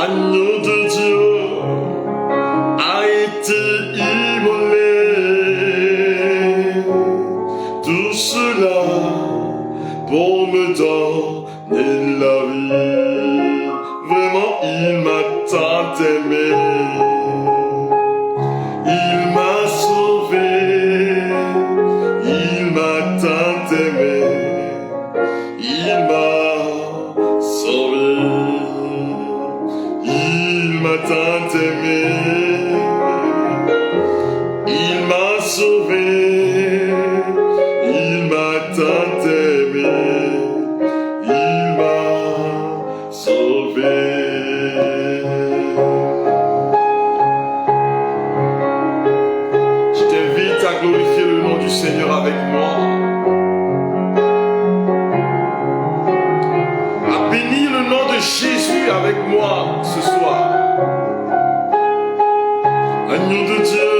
Agneau de Dieu a été immolé. Tout cela pour me donner la vie. Vraiment, il m'a tant aimé. Il m'a sauvé. Il m'a tant aimé. Il m'a sauvé. Il m'a tant aimé. Il m'a sauvé. Il m'a tant aimé. Il m'a sauvé. Je t'invite à glorifier le nom du Seigneur avec moi. À bénir le nom de Jésus avec moi ce soir. Agneau de Dieu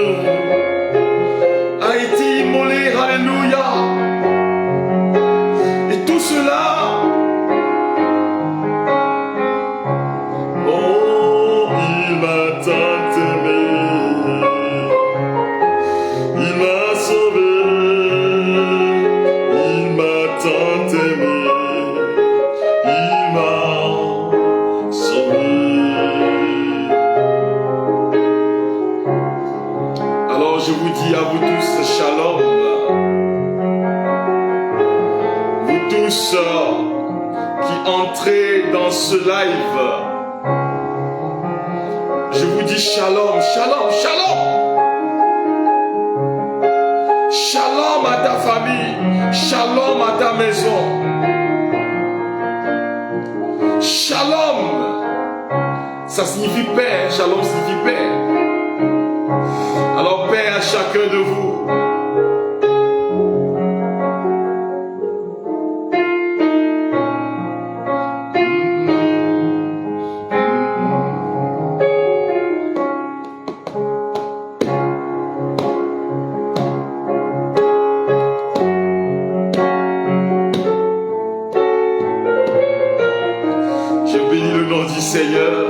a été immolé, alléluia. Et tout cela, oh, il m'a tant aimé. Il m'a sauvé. Il m'a tant aimé. Il m'a sauvé. Alors je vous dis à vous tous, shalom. Vous tous qui entrez dans ce live, je vous dis shalom, shalom, shalom. Shalom à ta famille, shalom à ta maison. Shalom, ça signifie paix, shalom signifie paix. Alors paix à chacun de vous. Je bénis le nom du Seigneur.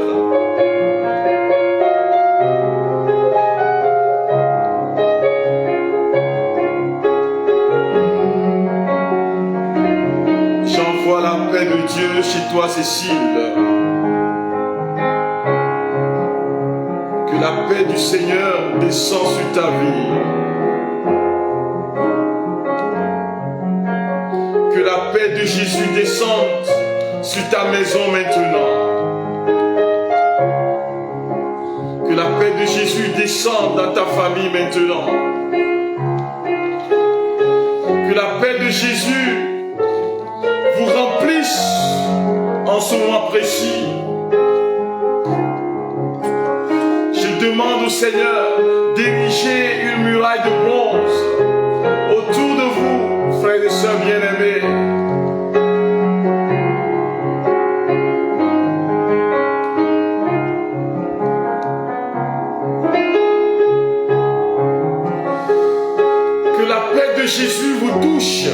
J'envoie la paix de Dieu chez toi, Cécile. Que la paix du Seigneur descende sur ta vie. Que la paix de Jésus descende sur ta maison maintenant. Que la paix de Jésus descende dans ta famille maintenant. Que la paix de Jésus vous remplisse en ce moment précis. Je demande au Seigneur d'ériger une muraille de bronze autour de vous, frères et sœurs bien-aimés. Que la paix de Jésus vous touche.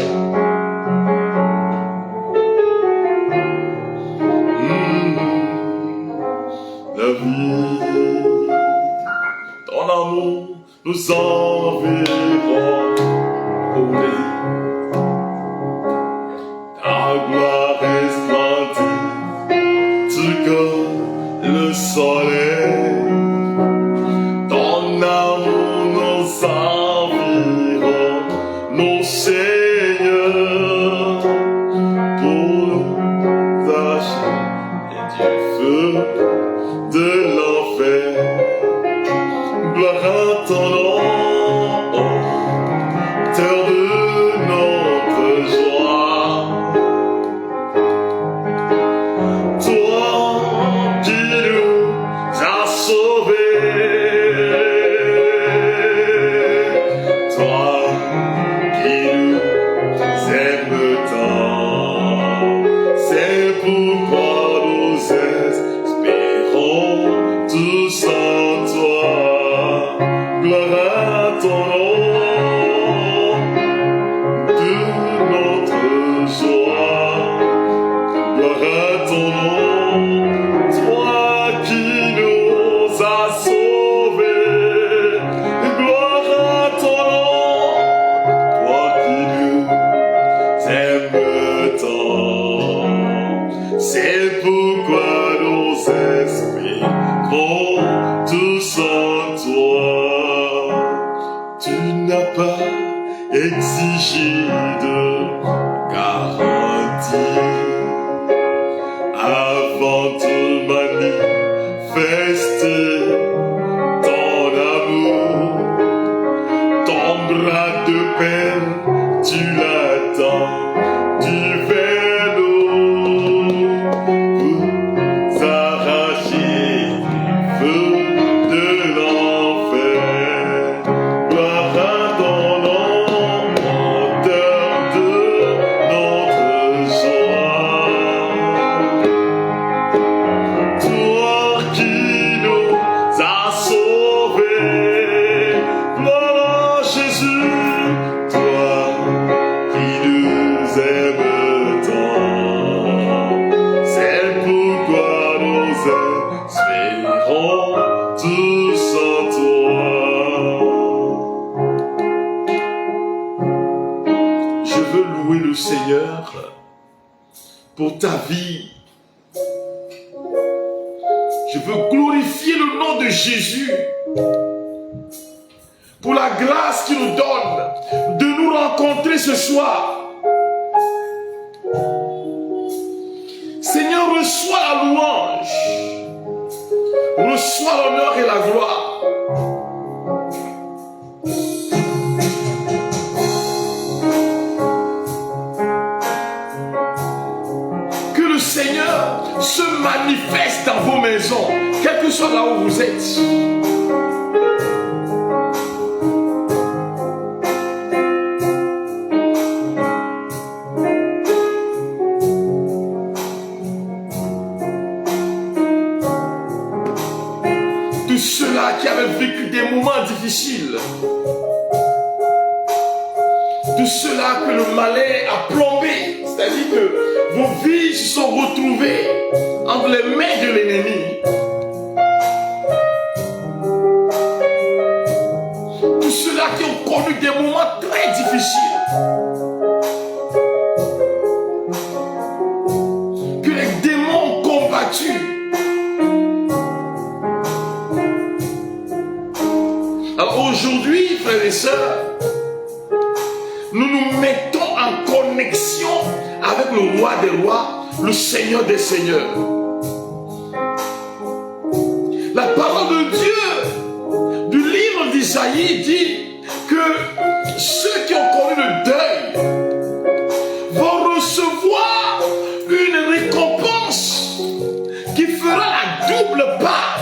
La vie, ton amour nous environne. Oui. Ta gloire resplendit, tu comme le soleil. Ton amour nous environne, mon Seigneur, pour nous acheter du feu de l'enfer. Gloire à ton nom, terre de notre joie. Toi qui nous as sauvés, toi qui nous aimes tant, c'est pourquoi nous espérons à ton nom, toi qui nous as sauvés. Gloire à ton nom, toi qui nous aimes tant. C'est pourquoi nos esprits cront tous en toi. Tu n'as pas exigé de garantie avant de manifester ton amour, ton bras de peine, tu l'attends du vélo pour t'arracher du feu de l'enfer. Gloire à ton nom, auteur de notre joie. Toi qui nous as sauvés, gloire à Jésus, toi qui nous aimes tant. C'est pourquoi nous espérons tous en toi. Je veux louer le Seigneur pour ta vie. Je veux glorifier le nom de Jésus pour la grâce qu'il nous donne de nous rencontrer ce soir. Seigneur, reçois la louange, reçois l'honneur et la gloire. Que le Seigneur se manifeste dans vos maisons, quel que soit là où vous êtes. Tous ceux-là qui avaient vécu des moments difficiles, tous ceux-là que le malin a plombé, c'est-à-dire que vos vies se sont retrouvées entre les mains de l'ennemi. Tous ceux-là qui ont connu des moments très difficiles, que les démons ont combattus. Alors aujourd'hui, frères et sœurs, nous nous mettons en connexion avec le roi des rois, le Seigneur des seigneurs. La parole de Dieu du livre d'Isaïe dit que ceux qui ont connu le deuil vont recevoir une récompense qui fera la double part.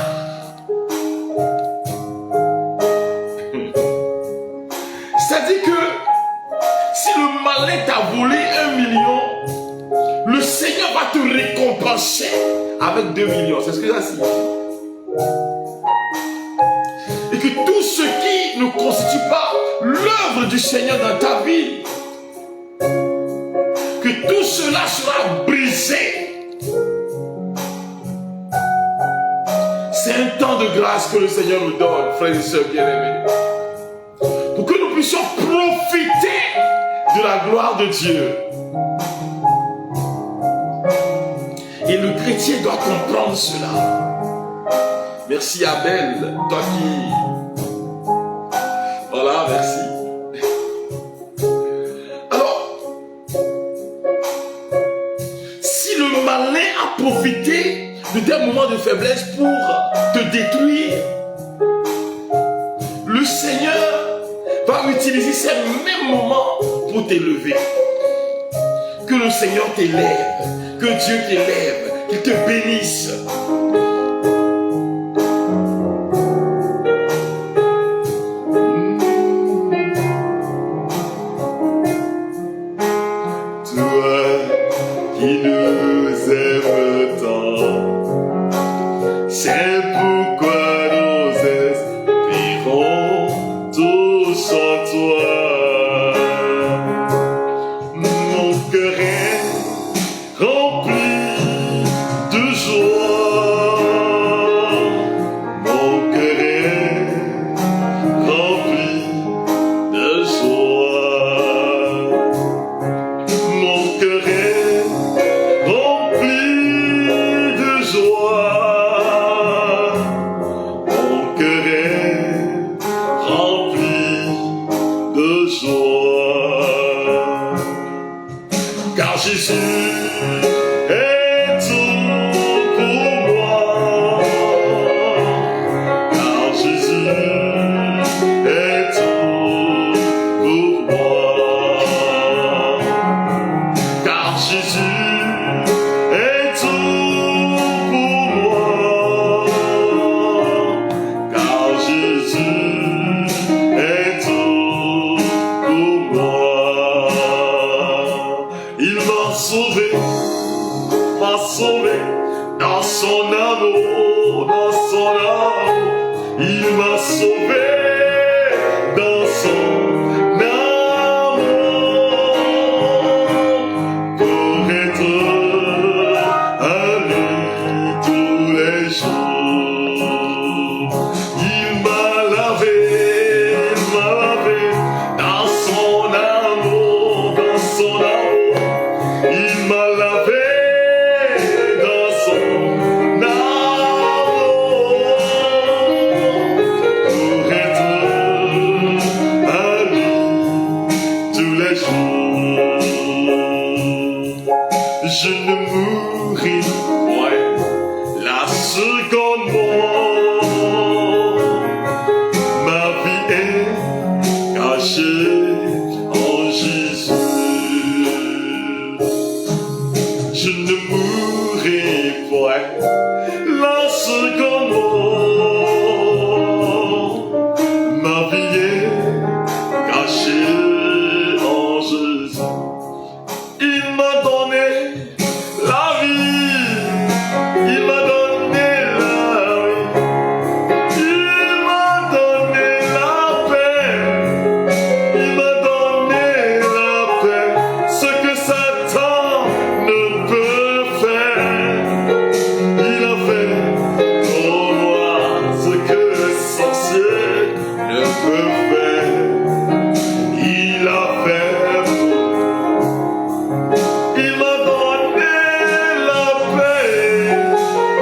C'est-à-dire que si le malin t'a volé 1 million, le Seigneur va te récompenser avec 2 millions. C'est ce que ça signifie. Et que tout ce qui ne constitue pas l'œuvre du Seigneur dans ta vie, que tout cela sera brisé. C'est un temps de grâce que le Seigneur nous donne, frères et sœurs bien-aimés, pour que nous puissions profiter de la gloire de Dieu. Et le chrétien doit comprendre cela. Merci Abel, toi qui... Voilà, merci. Alors, si le malin a profité de tes moments de faiblesse pour te détruire, le Seigneur va utiliser ces mêmes moments pour t'élever. Que le Seigneur t'élève, que Dieu t'élève, qu'il te bénisse. Toi qui nous aimes tant, c'est pourquoi nous espérons tous en toi. Mon cœur est rempli sauvé dans son amour, il m'a sauvé dans son amour, pour être à lui tous les jours. Il m'a lavé dans son amour, il m'a lavé dans son amour, pour être à lui tous les jours. Je ne mourrai point la seconde mort. Ma vie est cachée en Jésus. Je ne mourrai point la seconde mort. Ma vie est cachée en Jésus. Il m'a donné la vie, il m'a donné la vie, il m'a donné la paix, il m'a donné la paix. Ce que Satan ne peut faire, il a fait pour moi. Ce que le sorcier ne peut faire, il a fait pour moi. Il m'a donné la paix,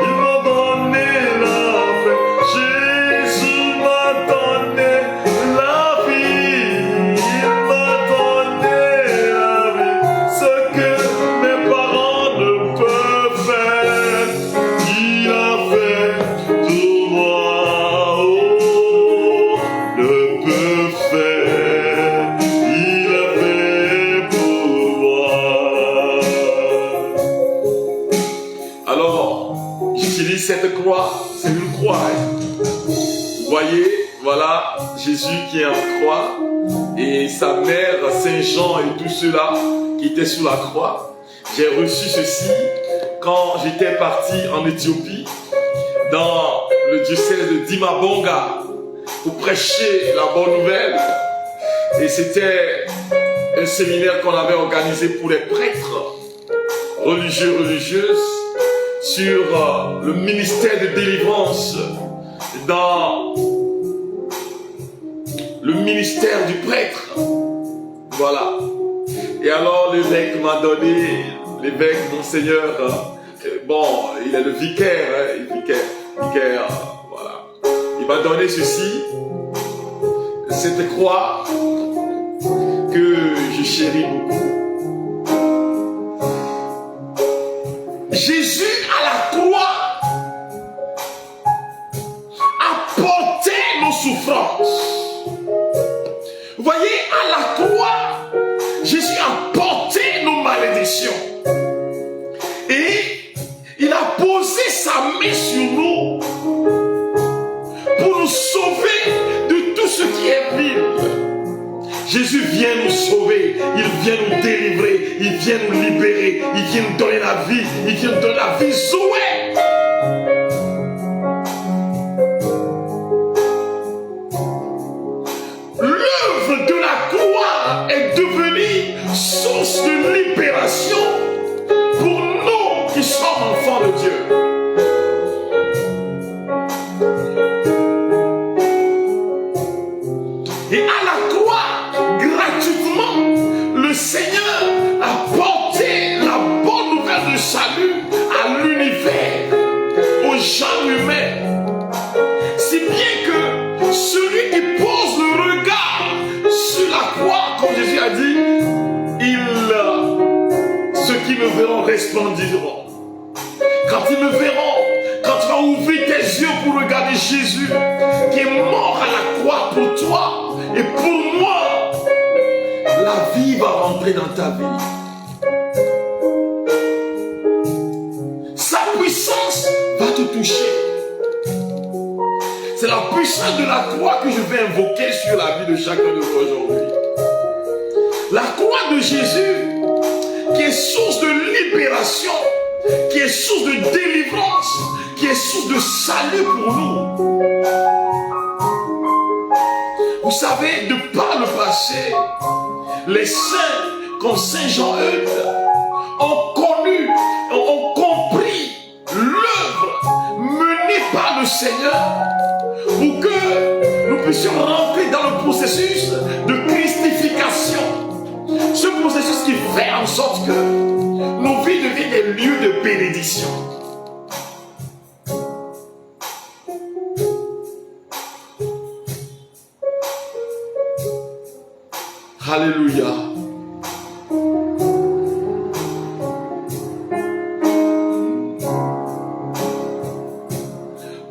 il m'a donné la paix. Jésus m'a donné la vie, il m'a donné la vie. Ce que mes parents ne peuvent faire, il a fait pour moi. Oh, ne peut faire, il a fait pour moi. Alors, j'utilise cette croix, c'est une croix. Hein. Vous voyez, voilà Jésus qui est en croix et sa mère, Saint Jean et tous ceux-là qui étaient sous la croix. J'ai reçu ceci quand j'étais parti en Éthiopie, dans le diocèse de Dimabonga, pour prêcher la bonne nouvelle. Et c'était un séminaire qu'on avait organisé pour les prêtres, religieux, religieuses, sur le ministère de délivrance dans le ministère du prêtre. Voilà. Et alors l'évêque m'a donné, l'évêque, monseigneur, bon, il est le vicaire, hein, vicaire, voilà. Il m'a donné ceci, cette croix que je chéris beaucoup. Jésus à la croix a porté nos souffrances. Vous voyez, à la croix, Jésus a porté nos malédictions. Et il a posé sa main sur nous pour nous sauver de tout ce qui est vil. Jésus vient nous sauver, il vient nous délivrer, il vient nous libérer, il vient nous donner la vie, il vient nous donner la vie Zoé. L'œuvre de la croix est devenue source de libération pour nous qui sommes enfants de Dieu. Et à la croix, gratuitement, le Seigneur a porté la bonne nouvelle de salut à l'univers, aux gens humains. Si bien que celui qui pose le regard sur la croix, comme Jésus a dit, ceux qui me verront resplendiront. Quand ils me verront, quand tu vas ouvrir tes yeux pour regarder Jésus, qui est mort à la croix pour toi et pour moi, la vie va rentrer dans ta vie. Sa puissance va te toucher. C'est la puissance de la croix que je vais invoquer sur la vie de chacun de nous aujourd'hui. La croix de Jésus, qui est source de libération qui est source de délivrance, qui est source de salut pour nous. Vous savez, de par le passé, les saints, comme Saint Jean-Eudes, ont connu, ont compris l'œuvre menée par le Seigneur pour que nous puissions rentrer dans le processus de christification. Ce processus qui fait en sorte que nos vies deviennent des lieux de bénédiction. Alléluia.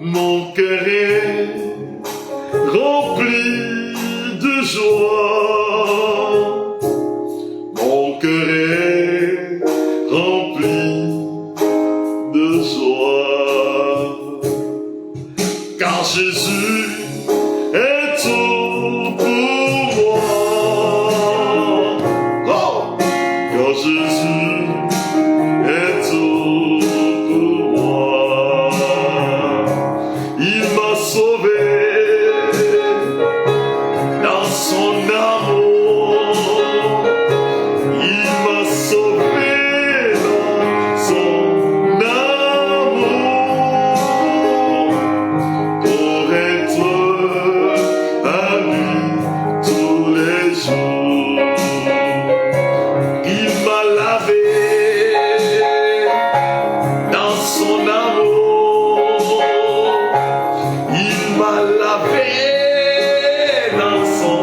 Mon cœur est rempli de joie. Mon cœur est rempli de joie. Car Jésus est tout pour moi. Oh, car Jésus est tout pour moi. Il m'a sauvé dans son amour. Il m'a sauvé dans son amour pour être à lui tous les jours. Il m'a lavé dans son amour. Il m'a lavé dans son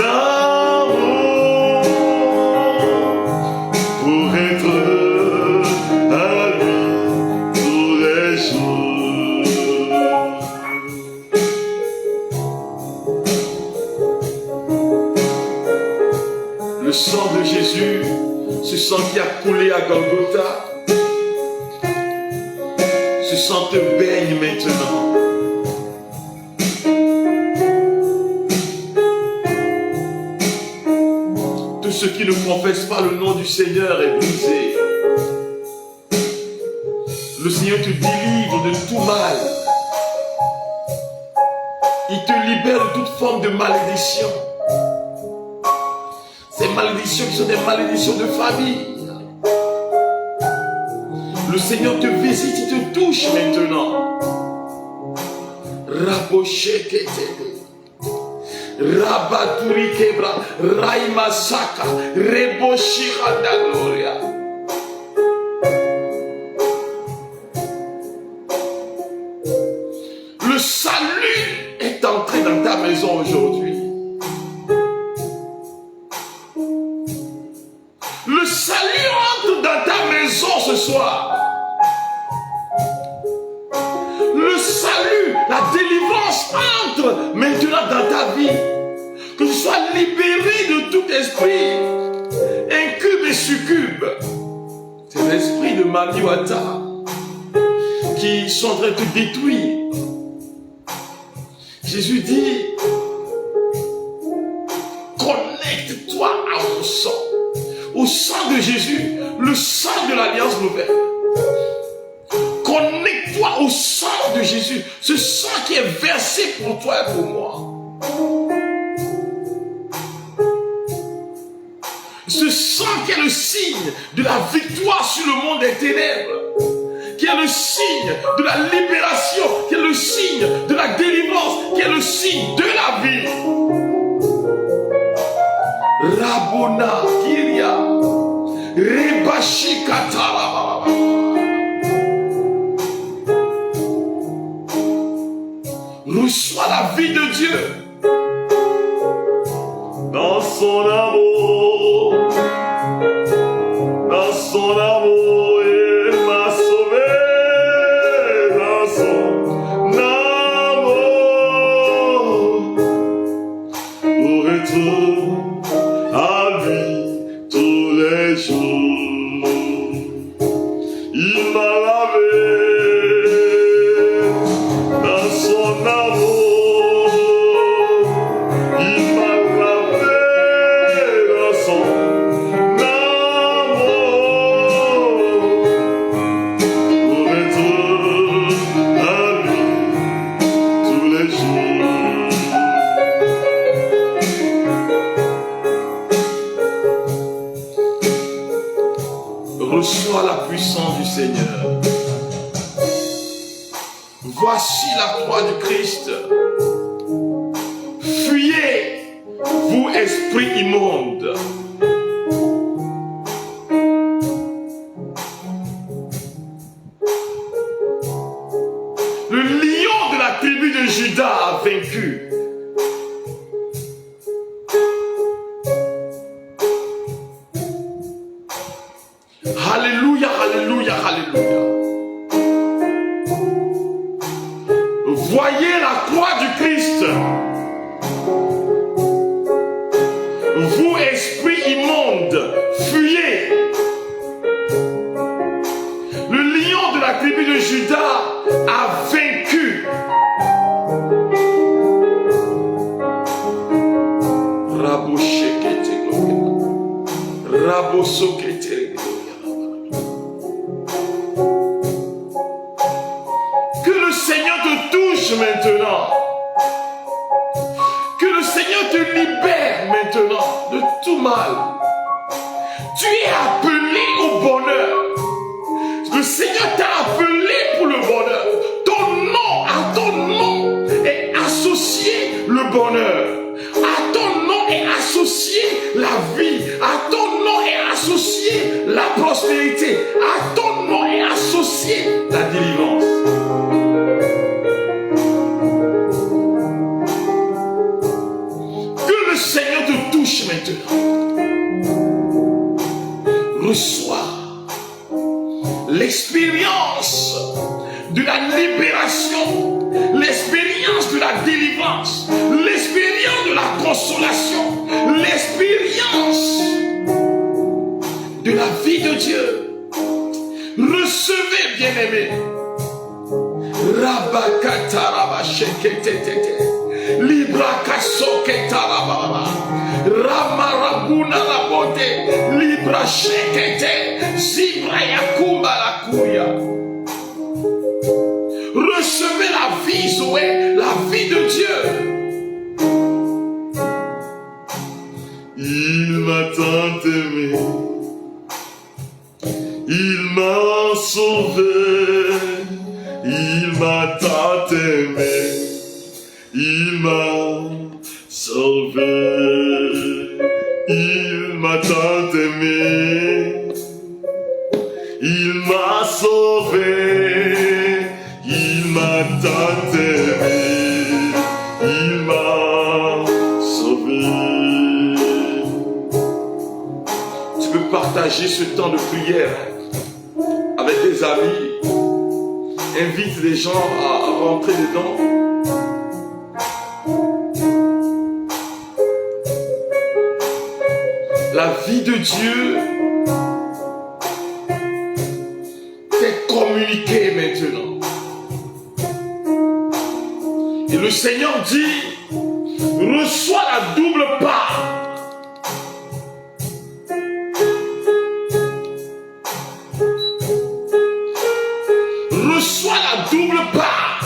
amour pour être à lui tous les jours. Le sang de Jésus, ce sang qui a coulé à Golgotha, ce sang te baigne maintenant. Tous ceux qui ne confessent pas le nom du Seigneur est brisé. Le Seigneur te délivre de tout mal. Il te libère de toute forme de malédiction. Ces malédictions qui sont des malédictions de famille. Le Seigneur te visite, il te touche maintenant. Raboshekete. Rabaturi kebra, Raimasaka, Reboshiranda Gloria. Le salut est entré dans ta maison aujourd'hui. Le salut entre dans ta maison ce soir. Le salut, la délivrance entre maintenant dans ta vie. Que tu sois libéré de tout esprit incube et succube. Ces esprits de Mariwata qui sont en train de te détruire. Jésus dit, connecte-toi à mon sang. Au sang de Jésus, le sang de l'Alliance nouvelle. Connecte-toi au sang de Jésus, ce sang qui est versé pour toi et pour moi. Ce sang qui est le signe de la victoire sur le monde des ténèbres, qui est le signe de la libération, qui est le signe de la délivrance, qui est le signe de la vie. Rabona Kiria, Rebashikatara. Reçois la vie de Dieu dans son amour, dans son amour, il m'a sauvé dans son amour pour être à lui tous les jours. Il m'a lavé dans son amour. voici la croix du Christ. Fuyez, vous esprits immondes. Le lion de la tribu de Juda a vaincu. Alléluia, alléluia, alléluia. Voyez la croix du Christ. Vous, esprits immondes, fuyez. Le lion de la tribu de Juda a vaincu. Que le Seigneur te touche maintenant. Que le Seigneur te libère maintenant de tout mal. Tu es appelé au bonheur. Le Seigneur t'a appelé pour le bonheur. À ton nom est associé le bonheur. À ton nom est associé la vie. À ton nom est associé la prospérité. À ton nom est associé la délivrance. Que le Seigneur te touche maintenant. Reçois l'expérience de la libération, l'expérience de la délivrance, l'expérience de la consolation, l'expérience de la vie de Dieu. Recevez, bien-aimés. Libra kasoketarababa, Ramarabuna la bote, Libra shekete, Zibra yakumba la kuya. Recevez la vie, Zoé, la vie de Dieu. Il m'a tant aimé, il m'a sauvé, il m'a tant aimé. Il m'a sauvé, il m'a tant aimé, il m'a sauvé, il m'a tant aimé, il m'a sauvé. Tu peux partager ce temps de prière avec tes amis, invite les gens à rentrer dedans. La vie de Dieu t'est communiquée maintenant. Et le Seigneur dit, reçois la double part. Reçois la double part.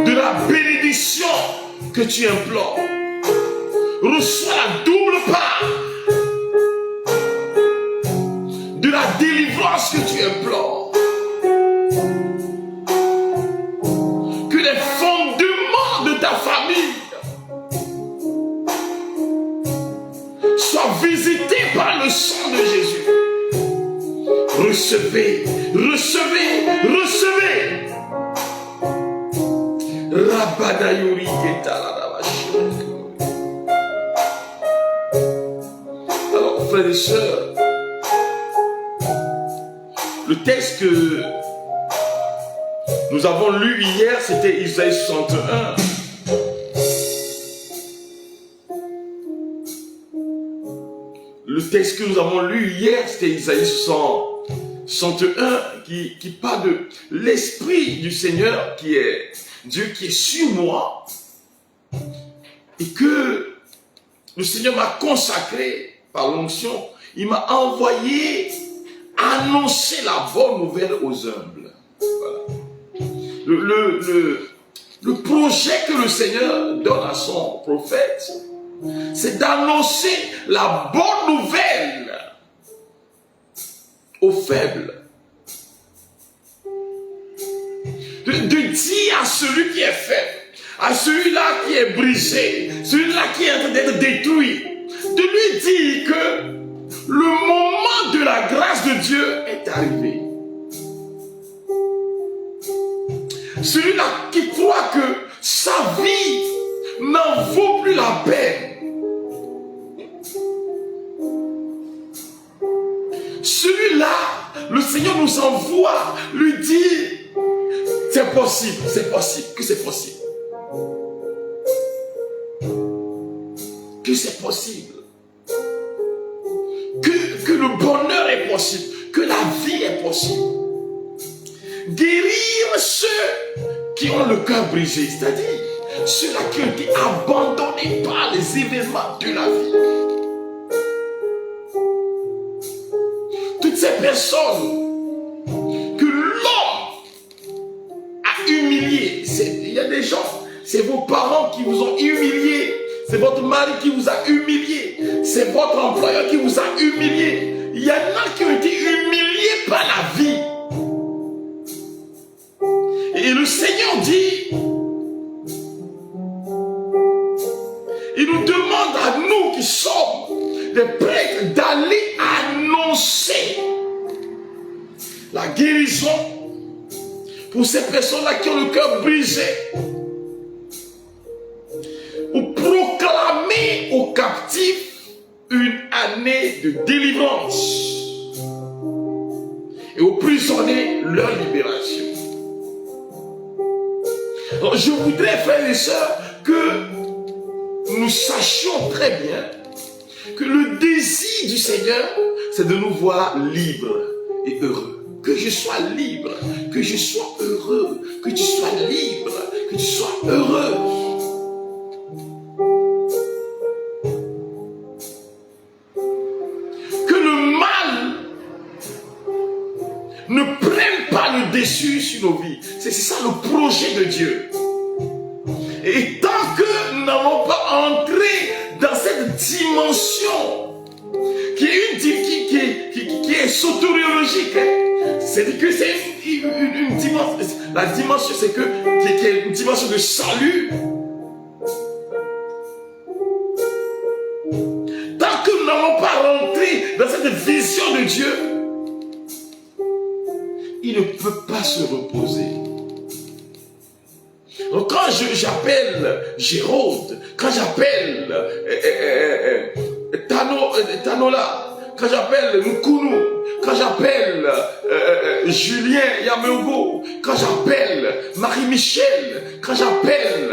De la bénédiction que tu implores. Reçois la double part de la délivrance que tu implores. Que les fondements de ta famille soient visités par le sang de Jésus. Recevez, recevez, recevez. Rabadayuri Ketaladabashi. Alors, frères et sœurs, le texte que nous avons lu hier, c'était Isaïe 61. Le texte que nous avons lu hier, c'était Isaïe 61 qui parle de l'Esprit du Seigneur qui est Dieu qui est sur moi et que le Seigneur m'a consacré par l'onction. Il m'a envoyé annoncer la bonne nouvelle aux humbles. Voilà. Le projet que le Seigneur donne à son prophète, c'est d'annoncer la bonne nouvelle aux faibles. De dire à celui qui est faible, à celui-là qui est brisé, celui-là qui est en train d'être détruit, de lui dire que le moment de la grâce de Dieu est arrivé. Celui-là qui croit que sa vie n'en vaut plus la peine. Celui-là, le Seigneur nous envoie lui dire, c'est possible, que c'est possible. Que c'est possible. Que le bonheur est possible. Que la vie est possible. Guérir ceux qui ont le cœur brisé, c'est-à-dire ceux-là qui ont été abandonnés par les événements de la vie. Toutes ces personnes que l'homme a humiliées. Il y a des gens, c'est vos parents qui vous ont humiliés. C'est votre mari qui vous a humilié. C'est votre employeur qui vous a humilié. Il y en a qui ont été humiliés par la vie. Et le Seigneur dit, il nous demande à nous qui sommes des prêtres d'aller annoncer la guérison pour ces personnes-là qui ont le cœur brisé. Pour proclamer aux captifs une année de délivrance et aux prisonniers leur libération. Alors, je voudrais, frères et sœurs, que nous sachions très bien que le désir du Seigneur, c'est de nous voir libres et heureux. Que je sois libre, que je sois heureux, que tu sois libre, que tu sois heureux. Ne prennent pas le dessus sur nos vies. C'est ça le projet de Dieu. Et tant que nous n'allons pas entrer dans cette dimension qui est soteriologique, c'est que c'est une dimension. La dimension, c'est qui est une dimension de salut. Tant que nous n'allons pas rentrer dans cette vision de Dieu, il ne peut pas se reposer. Donc quand j'appelle Jérôme, quand j'appelle Tanola, quand j'appelle Nkounou, quand j'appelle Julien Yameogo, quand j'appelle Marie-Michel, quand j'appelle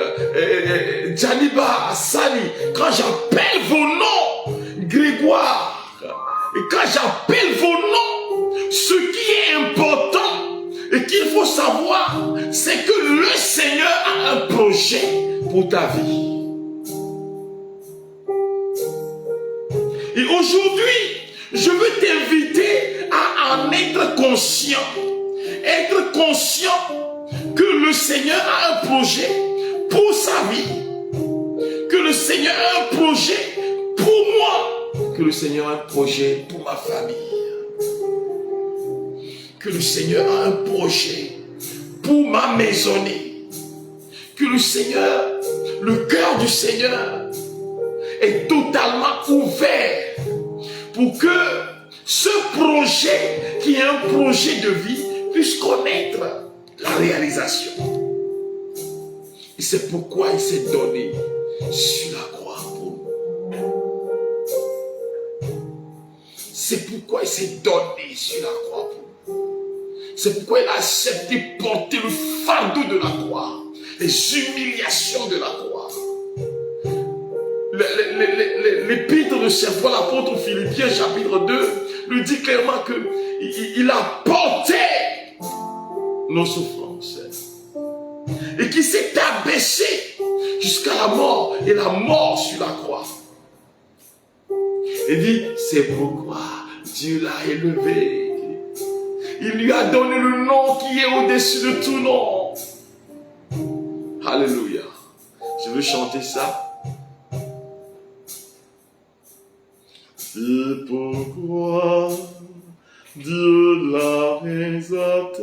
Djaniba Assani, quand j'appelle vos noms, Grégoire, et quand j'appelle vos noms, ce qui est important et qu'il faut savoir, c'est que le Seigneur a un projet pour ta vie. Et aujourd'hui, je veux t'inviter à en être conscient. Être conscient que le Seigneur a un projet pour sa vie. Que le Seigneur a un projet pour moi. Que le Seigneur a un projet pour ma famille. Que le Seigneur a un projet pour ma maisonnée. Que le Seigneur, le cœur du Seigneur est totalement ouvert pour que ce projet, qui est un projet de vie, puisse connaître la réalisation. Et c'est pourquoi il s'est donné sur la croix pour nous. C'est pourquoi il s'est donné sur la croix pour nous. C'est pourquoi il a accepté porter le fardeau de la croix, les humiliations de la croix. L'épître de Saint Paul, l'apôtre aux Philippiens, chapitre 2, lui dit clairement qu'il a porté nos souffrances et qu'il s'est abaissé jusqu'à la mort, et la mort sur la croix. Il dit, c'est pourquoi Dieu l'a élevé. Il lui a donné le nom qui est au-dessus de tout nom. Alléluia. Je veux chanter ça. C'est pourquoi Dieu l'a exalté.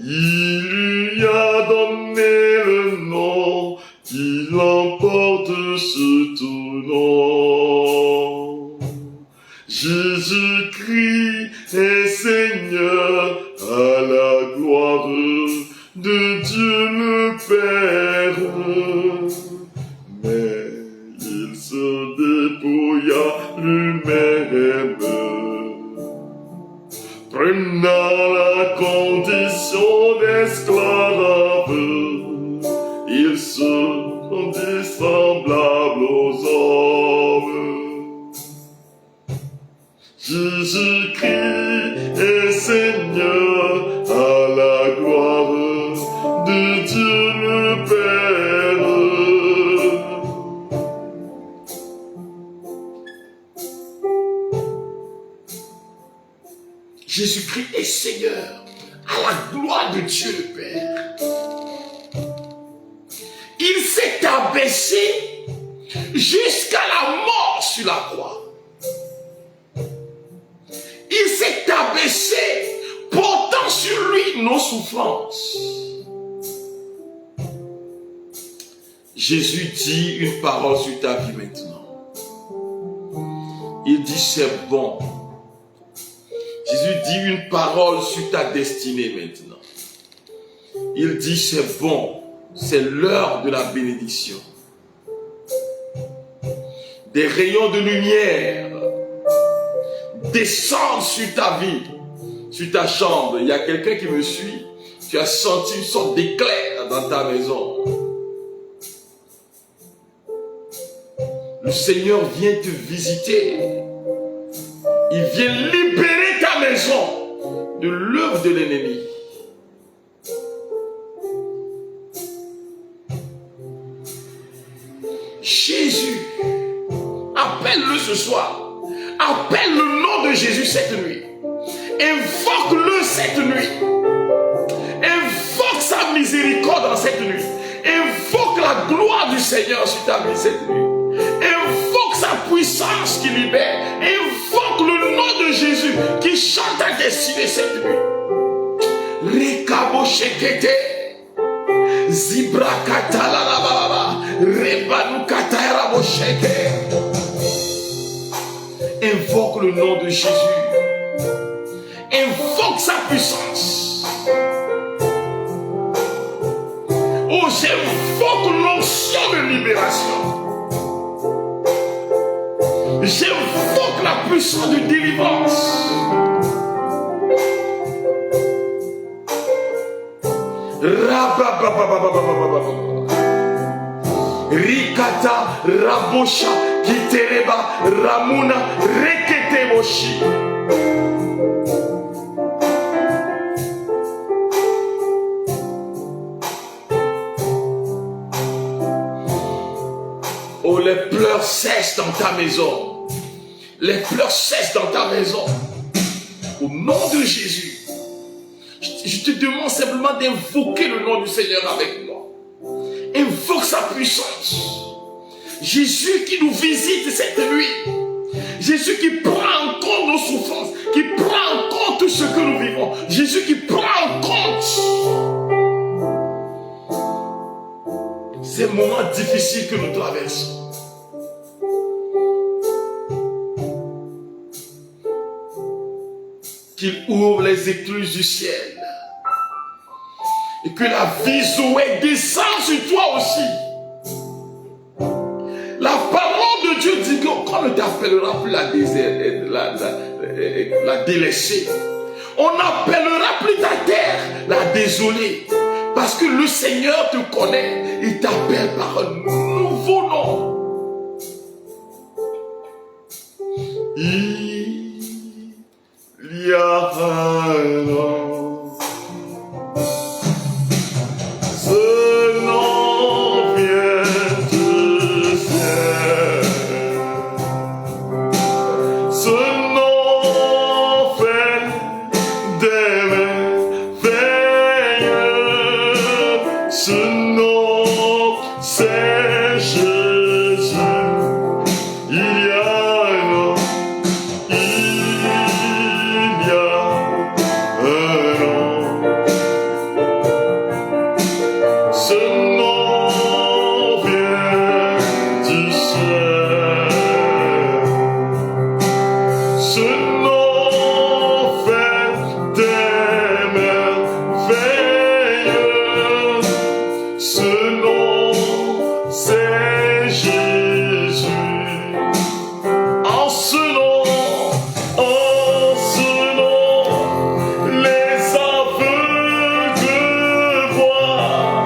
Il lui a donné le nom qui l'emporte sur tout nom. Jésus-Christ est Seigneur à la gloire de Dieu le Père. Mais il se dépouilla lui-même, prenant la condition d'esclave. Il se rendit semblable aux hommes. Jésus-Christ est Seigneur à la gloire de Dieu le Père. Jésus-Christ est Seigneur à la gloire de Dieu le Père. Il s'est abaissé jusqu'à la mort sur la croix. Il s'est abaissé portant sur lui nos souffrances. Jésus dit une parole sur ta vie maintenant. Il dit c'est bon. Jésus dit une parole sur ta destinée maintenant. Il dit c'est bon, c'est l'heure de la bénédiction. Des rayons de lumière descendent sur ta vie, sur ta chambre. Il y a quelqu'un qui me suit. Tu as senti une sorte d'éclair dans ta maison. Le Seigneur vient te visiter. Il vient libérer ta maison de l'œuvre de l'ennemi. Jésus, appelle-le ce soir. Appelle le nom de Jésus cette nuit. Invoque-le cette nuit. Invoque sa miséricorde dans cette nuit. Invoque la gloire du Seigneur sur ta vie cette nuit. Invoque sa puissance qui libère. Invoque le nom de Jésus qui chante ta destinée cette nuit. Rekabo shekete. Zibrakata la la ba ba. Rebanu kata rabo sheke. Invoque le nom de Jésus. Invoque sa puissance. Oh, j'invoque l'onction de libération. J'invoque la puissance de délivrance. Rikata Rabosha Kitereba Ramuna Rekete Moshi. Oh, les pleurs cessent dans ta maison. Les pleurs cessent dans ta maison. Au nom de Jésus. Je te demande simplement d'invoquer le nom du Seigneur avec moi. Invoque sa puissance. Jésus qui nous visite cette nuit. Jésus qui prend en compte nos souffrances. Qui prend en compte tout ce que nous vivons. Jésus qui prend en compte ces moments difficiles que nous traversons. Qu'il ouvre les écluses du ciel. Et que la vie Zoé descende sur toi aussi. La parole de Dieu dit qu'on ne t'appellera plus la délaissée. On n'appellera plus ta terre la désolée. Parce que le Seigneur te connaît. Il t'appelle par un nouveau nom. Il y a un nom. Ce nom vient du ciel. Ce nom fait des merveilles. Ce nom c'est Jésus. Il y a un nom. ce nom fait des merveilles. Ce nom, c'est Jésus. En ce nom, les aveugles voient.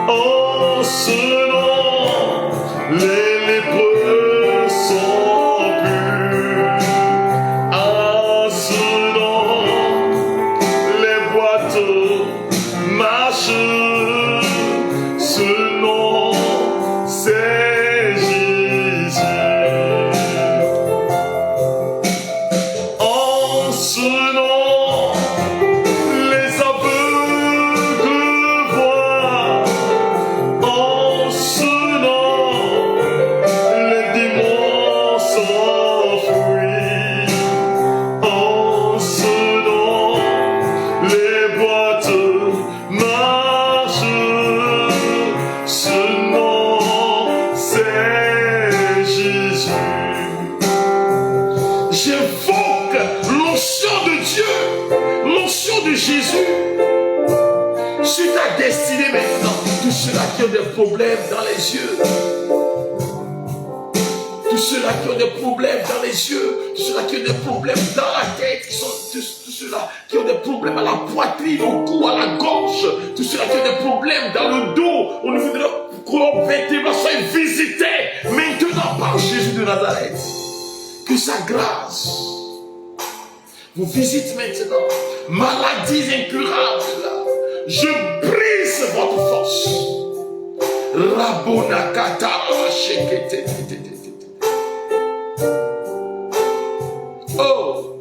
En ce nom, les lépreux sont purs. En ce nom, les boiteux marchent. Ce nom, c'est Jésus. En ce nom, les aveugles voient. En ce nom, les démons s'enfuient. En ce nom, les boiteux marchent. Ce nom, c'est Jésus. J'invoque l'onction de Dieu, l'onction de Jésus sur ta destinée maintenant. Tous ceux-là qui ont des problèmes dans les yeux, tous ceux-là qui ont des problèmes dans les yeux, tous ceux-là qui ont des problèmes dans la tête, tous ceux-là qui ont des problèmes à la poitrine, au cou, à la gorge, tous ceux-là qui ont des problèmes dans le dos, au niveau de la colonne vertébrale, soient visités maintenant par Jésus de Nazareth. Que sa grâce vous visite maintenant. Maladies incurables, je brise votre force. Rabonakata shekete. Oh.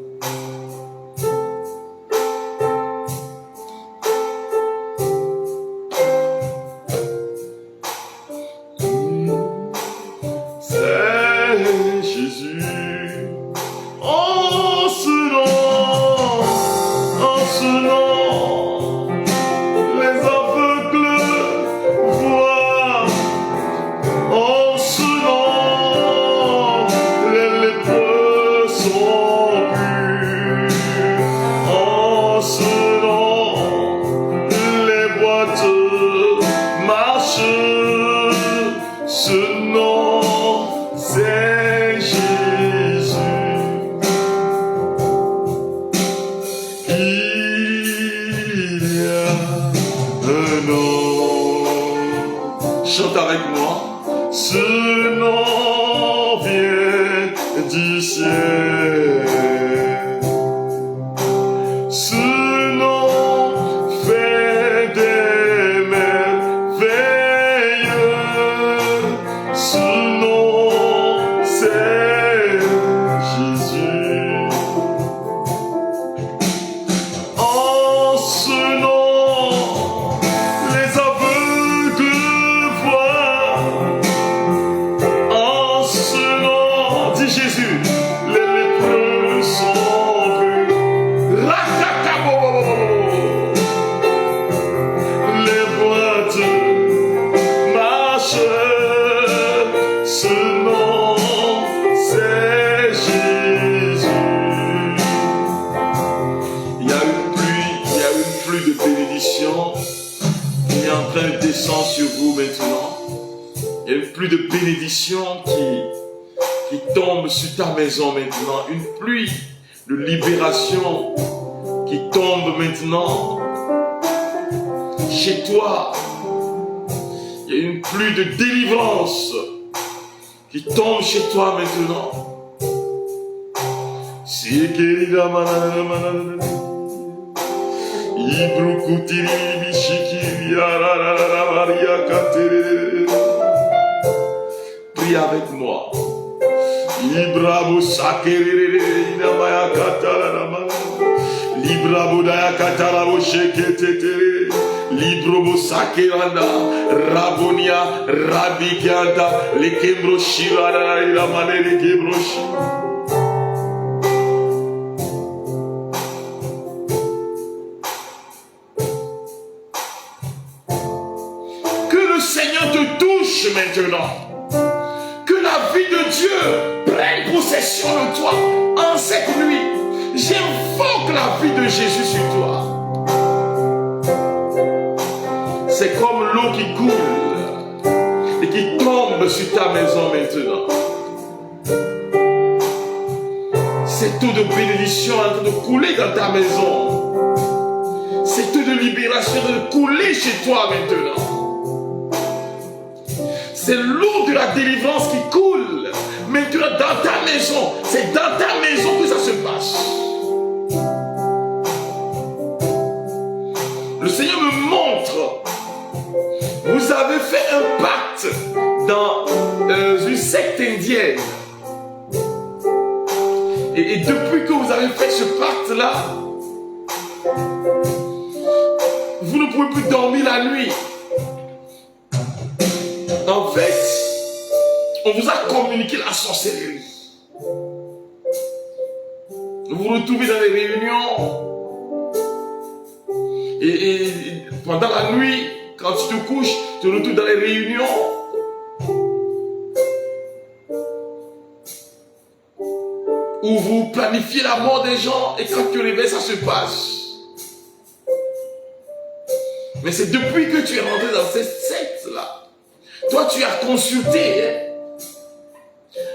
C'est Jésus. En ce nom, les aveugles voient. En ce nom, les lépreux sont purs. En ce nom, les boiteux marchent. Ce nom, c'est Jésus. Il y a un nom. Chante avec moi. Ce nom vient du ciel. Ce nom fait des merveilles. Ce nom, c'est Jésus. En ce nom, les aveugles voient. En ce nom, dit Jésus, les lépreux sont vus. Les boiteux marchent. Ce nom, c'est Jésus. Il y a une pluie de bénédiction qui est en train de descendre sur vous maintenant. Il y a une pluie de bénédiction qui tombe sur ta maison maintenant. Une pluie de libération qui tombe maintenant chez toi. Il y a une pluie de délivrance qui tombe chez toi maintenant. Prie avec moi. Librabo sakerere inamaya katarama. Librabo daya katarabo sheketetere. Librobo sakeranda. Rabonia rabikianda. Lekembro shirana ilamane lekembro shirana. Seigneur te touche maintenant. Que la vie de Dieu prenne possession de toi en cette provoque la vie de Jésus sur toi. C'est comme l'eau qui coule et qui tombe sur ta maison maintenant. Cette eau de bénédiction est en train de couler dans ta maison. Cette eau de libération est en train de couler chez toi maintenant. C'est l'eau de la délivrance qui coule maintenant dans ta maison. C'est dans ta maison que ça se passe. Le Seigneur me montre. Vous avez fait un pacte dans une secte indienne. Et depuis que vous avez fait ce pacte-là, vous ne pouvez plus dormir la nuit. En fait, on vous a communiqué la sorcellerie. Vous vous retrouvez dans les réunions. Et pendant la nuit, quand tu te couches, tu te retrouves dans les réunions. Où vous planifiez la mort des gens et quand tu réveilles, ça se passe. Mais c'est depuis que tu es rentré dans cette secte-là. Toi, tu as consulté. Hein?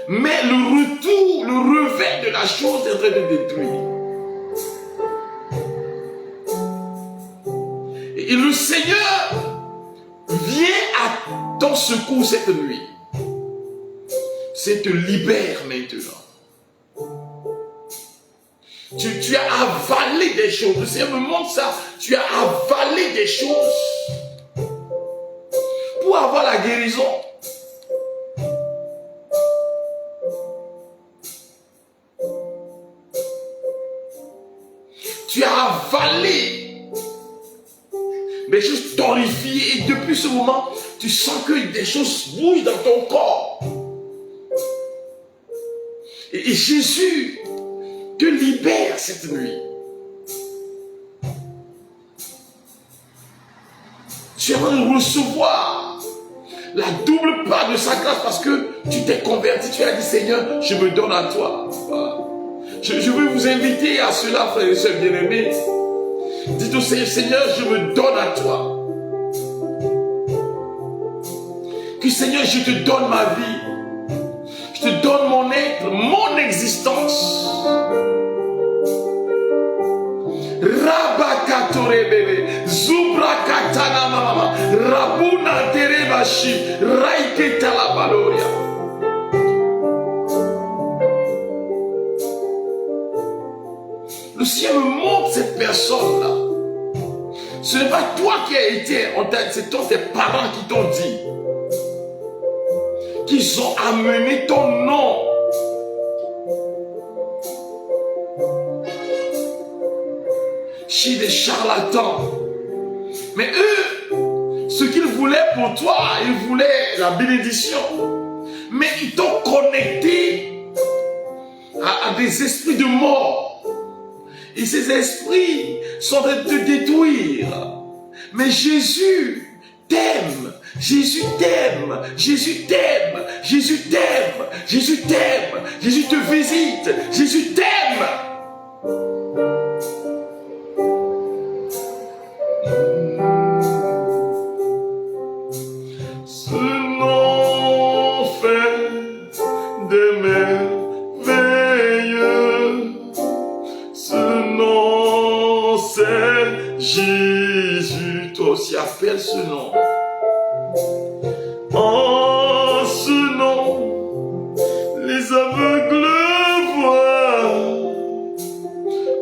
Mais le retour, le revers de la chose est en train de détruire. Et le Seigneur vient à ton secours cette nuit. C'est te libère maintenant. Tu as avalé des choses. Le Seigneur me montre ça. Tu as avalé des choses pour avoir la guérison. Tu as avalé des choses torréfiées et depuis ce moment, tu sens que des choses bougent dans ton corps. Et Jésus te libère cette nuit. Tu es en train de recevoir la double part de sa grâce parce que tu t'es converti. Tu as dit, Seigneur, je me donne à toi. Je veux vous inviter à cela, frères et sœurs bien-aimés. Dites au Seigneur, Seigneur, je me donne à toi. Que Seigneur, je te donne ma vie. Je te donne mon être, mon existence. Rabakatore bebe, Zubra katana mama, Rabuna terebashi, Raiketa la baloria. Le Seigneur me montre cette personne-là. Ce n'est pas toi qui as été en tête, c'est tes parents qui t'ont dit. Qu'ils ont amené ton nom. Chez des charlatans. Mais eux, ce qu'ils voulaient pour toi, ils voulaient la bénédiction. Mais ils t'ont connecté à des esprits de mort. Et ces esprits sont en train de te détruire. Mais Jésus t'aime. Jésus t'aime. Jésus t'aime. Jésus t'aime. Jésus t'aime. Jésus te visite. Jésus t'aime. Appelle ce nom. En ce nom, les aveugles voient.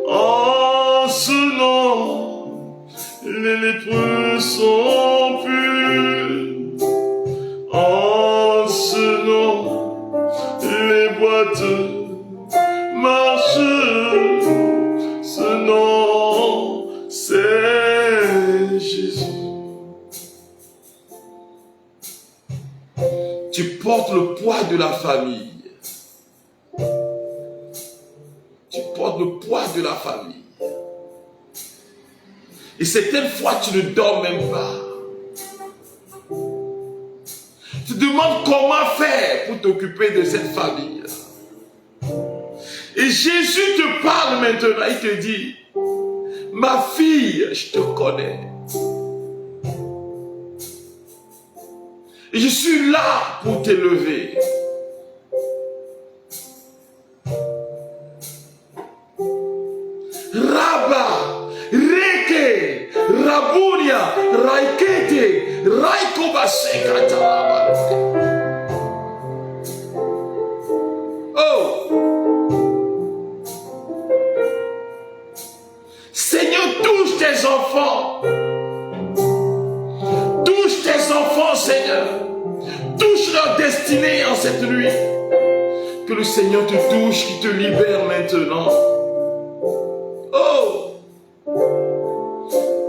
En ce nom, les lépreux sont purs. En ce nom, les boiteux marchent. Ce nom, c'est Jésus. Tu portes le poids de la famille. Tu portes le poids de la famille. Et certaines fois, tu ne dors même pas. Tu te demandes comment faire pour t'occuper de cette famille. Et Jésus te parle maintenant. Il te dit, Ma fille, je te connais. Et je suis là pour t'élever. Rabba, Reke, Rabunia, Raikete, Raikobasekata. Oh! Seigneur, touche tes enfants. Touche tes enfants, Seigneur. Touche leur destinée en cette nuit. Que le Seigneur te touche, qu'il te libère maintenant. Oh!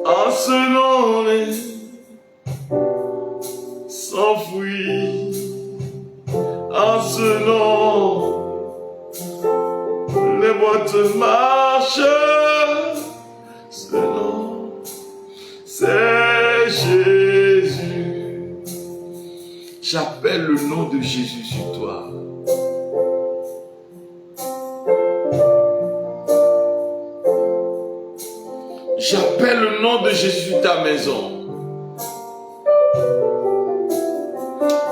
En ce nom, s'enfuit. En ce nom, les boîtes marchent. Ce nom, c'est Jésus. J'appelle le nom de Jésus sur toi. J'appelle le nom de Jésus sur ta maison.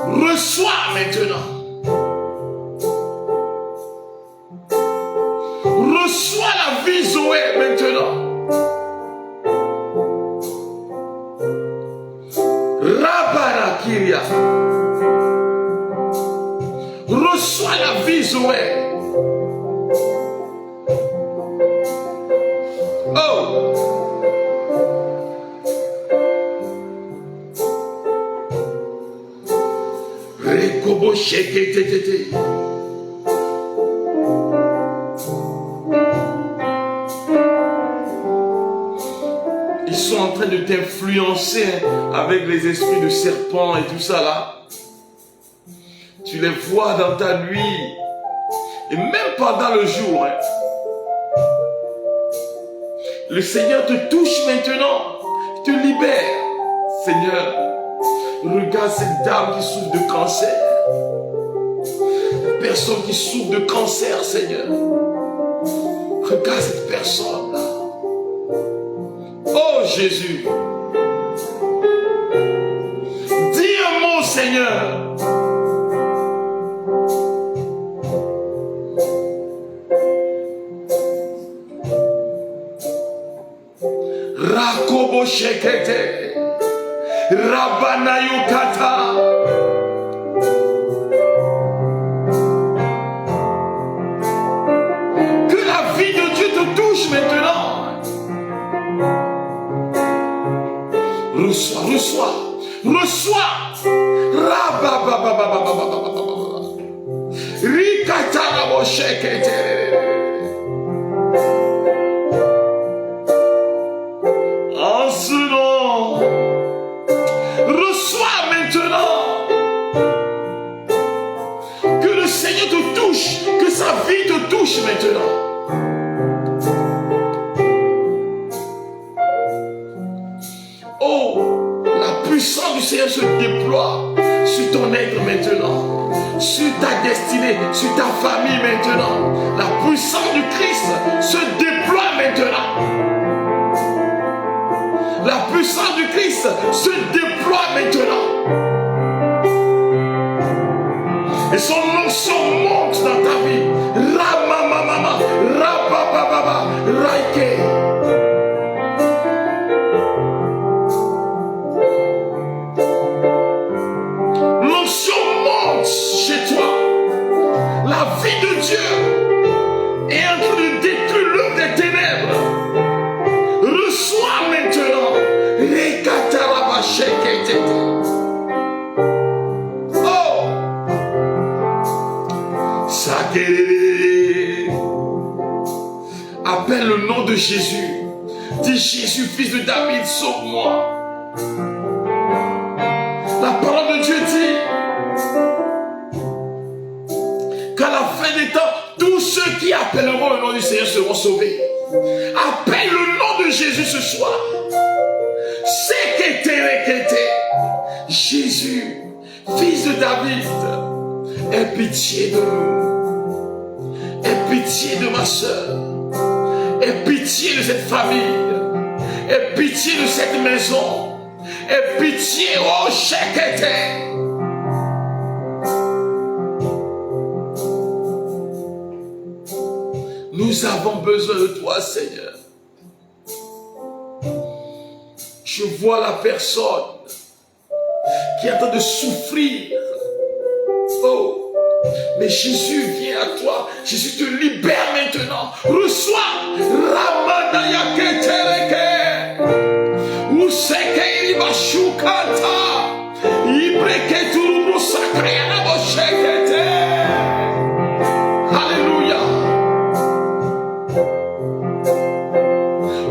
Reçois maintenant. Reçois la vie Zoé maintenant. Rabarakiria. Reçois la vie Zoé. Oh. Rekobo sheketete. Ils sont en train de t'influencer avec les esprits de serpents et tout ça là. Tu les vois dans ta nuit et même pendant le jour. Hein. Le Seigneur te touche maintenant, te libère. Seigneur, regarde cette dame qui souffre de cancer. Personne qui souffre de cancer, Seigneur. Regarde cette personne-là. Oh Jésus. Dis un mot, Seigneur. Rakobo shekete. Rabanayukata. Que la vie de Dieu te touche maintenant. Reçois, reçois, reçois. Rikatara shekete. En ce nom, reçois maintenant. Que le Seigneur te touche, que sa vie te touche maintenant. Oh, la puissance du Seigneur se déploie sur ton être maintenant, sur ta destinée, sur ta famille maintenant. La puissance du Christ se déploie maintenant. La puissance du Christ se déploie maintenant. Et son onction monte dans ta vie. Ramamamama, rapapapapa, raike. L'onction monte chez toi. La vie de Dieu est en train de détruire l'œuvre des ténèbres. Reçois maintenant. Oh! Appelle le nom de Jésus. Dis Jésus, fils de David, sauve-moi. La parole de Dieu dit qu'à la fin des temps, tous ceux qui appelleront le nom du Seigneur seront sauvés. Appelle le nom de Jésus ce soir. Jésus, fils de David, aie pitié de nous. Aie pitié de ma soeur. Aie pitié de cette famille. Aie pitié de cette maison. Aie pitié, oh Shekete. Nous avons besoin de toi, Seigneur. Je vois la personne qui est en train de souffrir. Oh, mais Jésus vient à toi. Jésus te libère maintenant. Reçois Ramanaya Ketereke. Useke Ibashukata. Ibreke Turubu Sakayana Boshekete. Alléluia.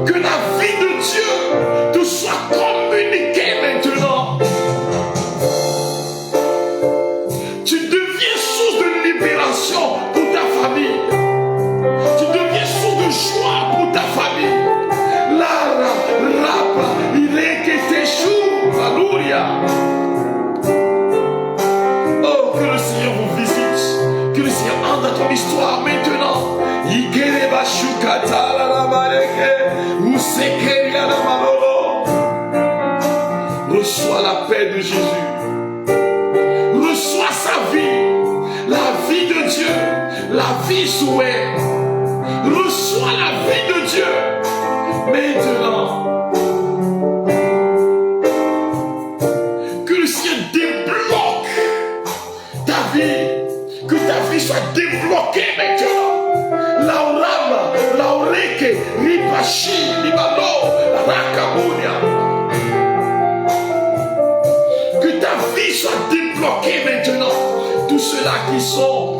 Que la vie de Dieu te soit communiquée maintenant. Tu deviens source de libération pour ta famille. Tu deviens source de joie pour ta famille. Lara, rapa, il est que tes jours. Alléluia. Oh, que le Seigneur vous visite. Que le Seigneur entre dans ton histoire maintenant. Ikereba shukata la la bareke. Usekeria la maloro. Reçois la paix de Jésus. Reçois sa vie, la vie de Dieu, la vie souhait. Reçois la vie de Dieu maintenant. Que le Seigneur débloque ta vie, que ta vie soit débloquée maintenant. Laurama, Laureke, Ripachi, Libano, Rakabunia. Que ta vie soit débloquée maintenant. Tous ceux-là qui sont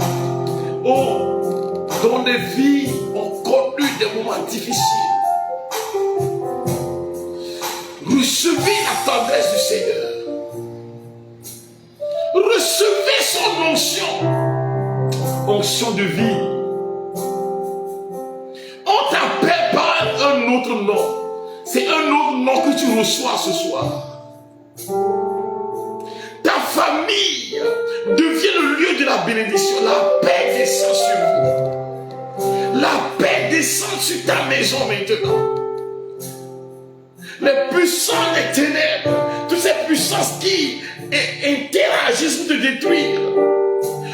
dans des vies ont connu des moments difficiles. Recevez la tendresse du Seigneur. Recevez son onction. Onction de vie. On t'appelle par un autre nom. C'est un autre nom que tu reçois ce soir. Ta famille devient le lieu de la bénédiction. La paix descend sur vous. La paix descend sur ta maison maintenant. Les puissances des ténèbres, toutes ces puissances qui interagissent pour te détruire.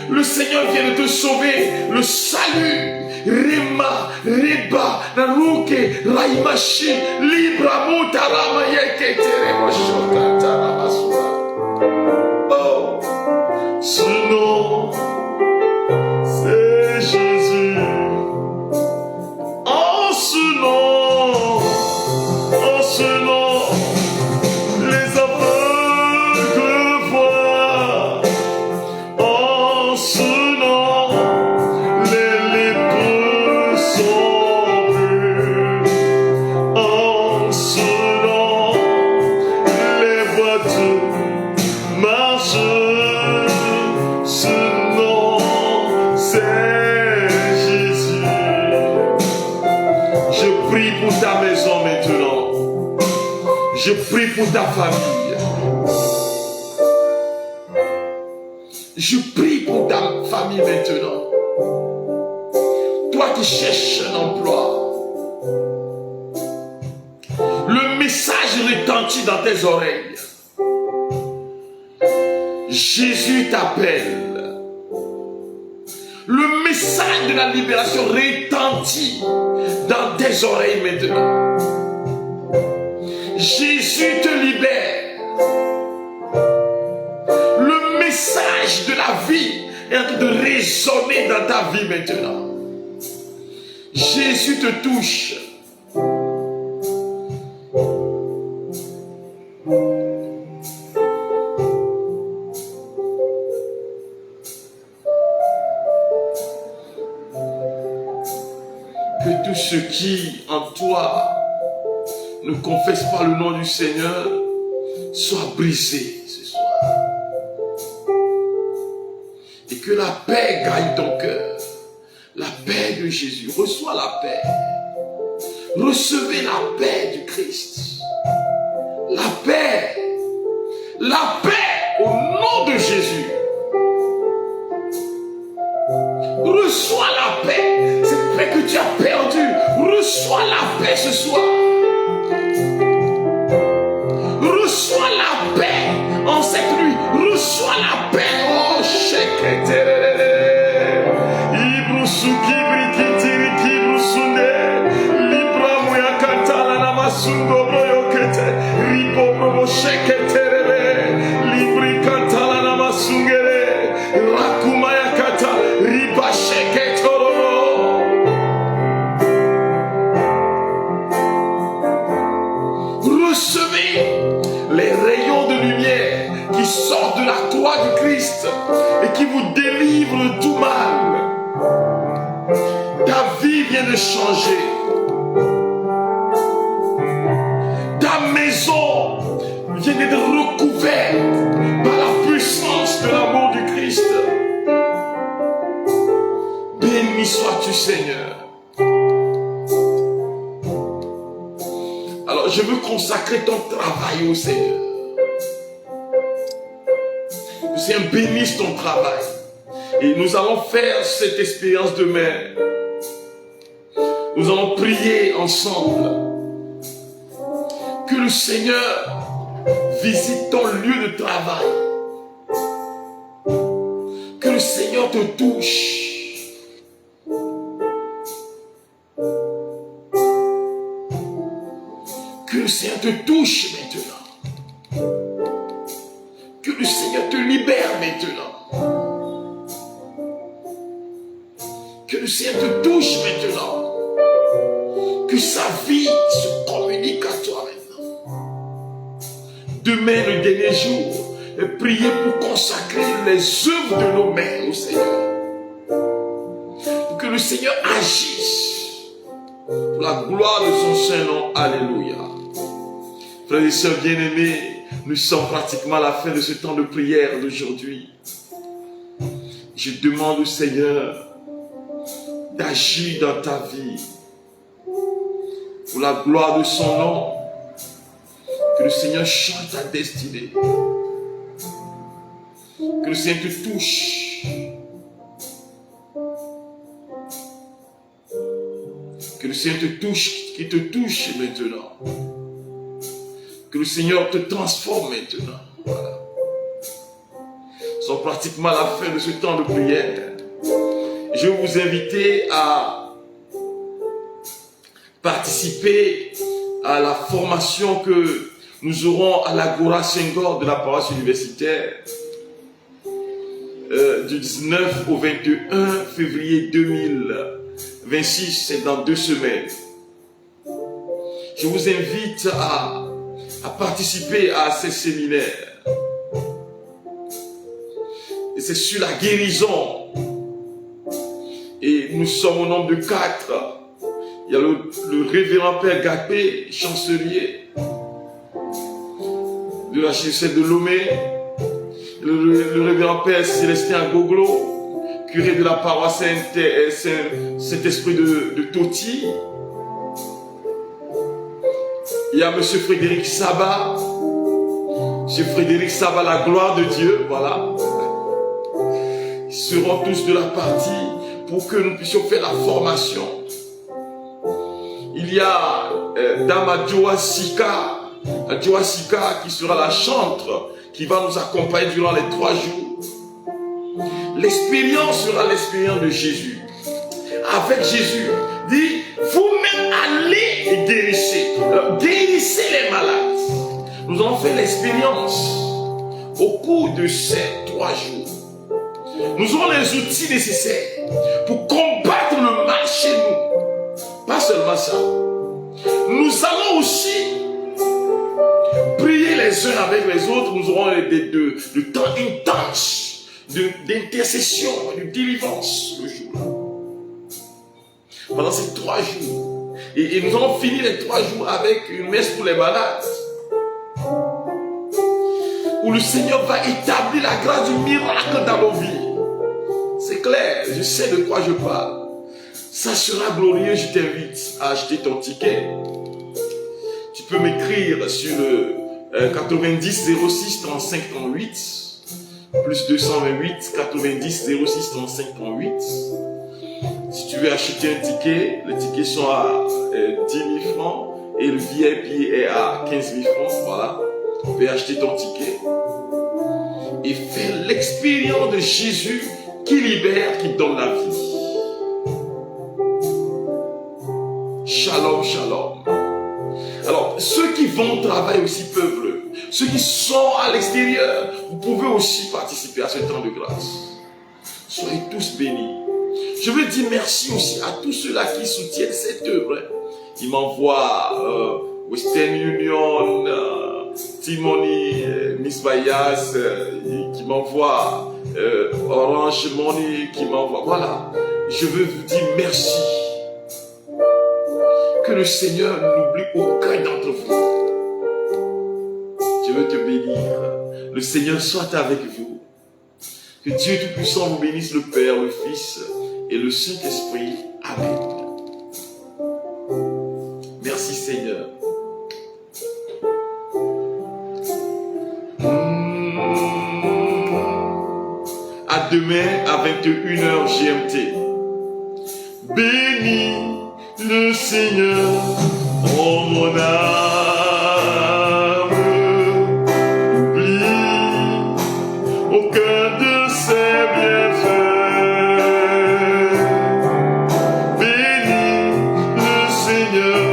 Le Seigneur vient de te sauver. Le salut. Rema, Reba, Naruke, Raimashi, Libra, Mutarama, Yeketeremo, Shokatarabasua. Oh, ce nom, c'est Jésus. En ce nom, les aveugles voient. En ce nom, les lépreux sont vus. En ce nom, les boiteux marchent. Ce nom, c'est Jésus. Je prie pour ta maison maintenant. Je prie pour ta famille. Je prie pour ta famille maintenant. Toi qui cherches un emploi. Le message retentit dans tes oreilles. Jésus t'appelle. Le message de la libération retentit dans tes oreilles maintenant. Jésus te libère. Le message de la vie est en train de résonner dans ta vie maintenant. Jésus te touche. Que tous ceux qui en toi ne confessent pas le nom du Seigneur soient brisés ce soir. Et que la paix gagne ton cœur. La paix de Jésus. Reçois la paix. Recevez la paix du Christ. La paix. La paix au nom de Jésus. Reçois la paix. Cette paix que tu as perdue. Reçois la paix ce soir. Recevez les rayons de lumière qui sortent de la croix du Christ et qui vous délivrent de tout mal. Ta vie vient de changer. Ta maison vient d'être recouverte par la puissance de l'amour du Christ. Béni sois-tu, Seigneur. Alors, je veux consacrer ton travail au Seigneur. Que le Seigneur bénisse ton travail. Et nous allons faire cette expérience demain. Nous allons prier ensemble. Que le Seigneur visite ton lieu de travail. Que le Seigneur te touche. Que le Seigneur te touche maintenant. Que le Seigneur te libère maintenant. Que le Seigneur te touche maintenant. Que sa vie se communique à toi maintenant. Demain, le dernier jour, priez pour consacrer les œuvres de nos mains au Seigneur. Que le Seigneur agisse pour la gloire de son Saint-Nom. Alléluia. Frères et sœurs bien-aimés, nous sommes pratiquement à la fin de ce temps de prière d'aujourd'hui. Je demande au Seigneur d'agir dans ta vie pour la gloire de son nom. Que le Seigneur change ta destinée. Que le Seigneur te touche. Que le Seigneur te touche, qu'il te touche maintenant. Que le Seigneur te transforme maintenant. Voilà. Nous sommes pratiquement à la fin de ce temps de prière. Je vais vous inviter à participer à la formation que nous aurons à l'Agora Senghor de la paroisse universitaire du 19 au 21 février 2026, c'est dans 2 semaines. Je vous invite à participer à ces séminaires. Et c'est sur la guérison. Et nous sommes au nombre de 4. Il y a le révérend Père Gapé, chancelier de la HCC de Lomé, le révérend Père Célestin Goglo, curé de la paroisse Saint-Esprit de Toti. Il y a M. Frédéric Sabat. M. Frédéric Sabat, la gloire de Dieu, voilà. Ils seront tous de la partie pour que nous puissions faire la formation. Il y a Dame Adjoa Sika qui sera la chantre, qui va nous accompagner durant les 3 jours. L'expérience sera l'expérience de Jésus. Avec Jésus, dit, vous-même allez et guérissez. Guérissez les malades. Nous allons faire l'expérience au cours de ces 3 jours. Nous aurons les outils nécessaires pour combattre le mal chez nous. Pas seulement ça. Nous allons aussi prier les uns avec les autres. Nous aurons de temps intense d'intercession, de délivrance le jour-là. Pendant ces 3 jours. Et nous allons finir les 3 jours avec une messe pour les malades. Où le Seigneur va établir la grâce du miracle dans nos vies. C'est clair, je sais de quoi je parle. Ça sera glorieux, je t'invite à acheter ton ticket. Tu peux m'écrire sur le 90 06 35 38 plus 228 90 06 35 38. Si tu veux acheter un ticket, les tickets sont à 10 000 francs et le VIP est à 15 000 francs. Voilà, tu peux acheter ton ticket et faire l'expérience de Jésus qui libère, qui donne la vie. Shalom, shalom. Alors, ceux qui vont au travail aussi peuvent le. Ceux qui sont à l'extérieur, vous pouvez aussi participer à ce temps de grâce. Soyez tous bénis. Je veux dire merci aussi à tous ceux-là qui soutiennent cette œuvre. Qui m'envoient Western Union, Timoni, Miss Bayas, qui m'envoie Orange Money, qui m'envoie. Voilà. Je veux vous dire merci. Que le Seigneur n'oublie aucun d'entre vous. Je veux te bénir. Le Seigneur soit avec vous. Que Dieu Tout-Puissant vous bénisse, le Père, le Fils et le Saint-Esprit. Amen. Merci Seigneur. À demain à 21h GMT. Bénis le Seigneur, oh mon âme. Oublie aucun de ses bienfaits. Bénis le Seigneur.